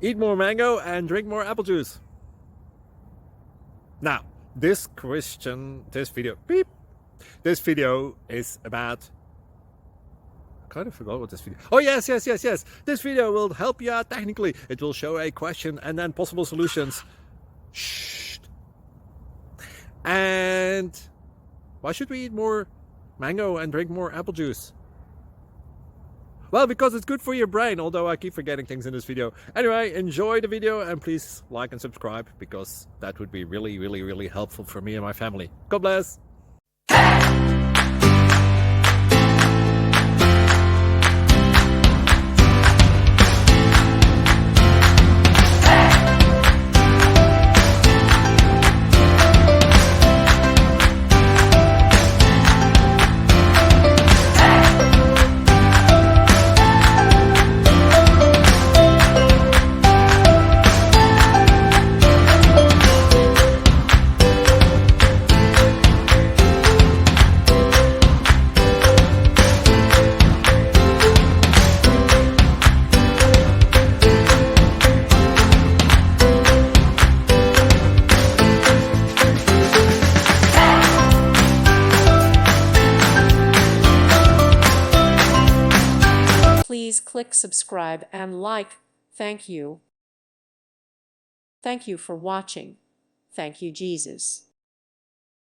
Eat more mango and drink more apple juice. Now, this video is about, I kind of forgot what this video. Oh, yes. This video will help you out technically. It will show a question and then possible solutions. Shh. And why should we eat more mango and drink more apple juice? Well, because it's good for your brain, although I keep forgetting things in this video. Anyway, enjoy the video and please like and subscribe, because that would be really helpful for me and my family. God bless! Please click subscribe and like. Thank you. Thank you for watching. Thank you, Jesus.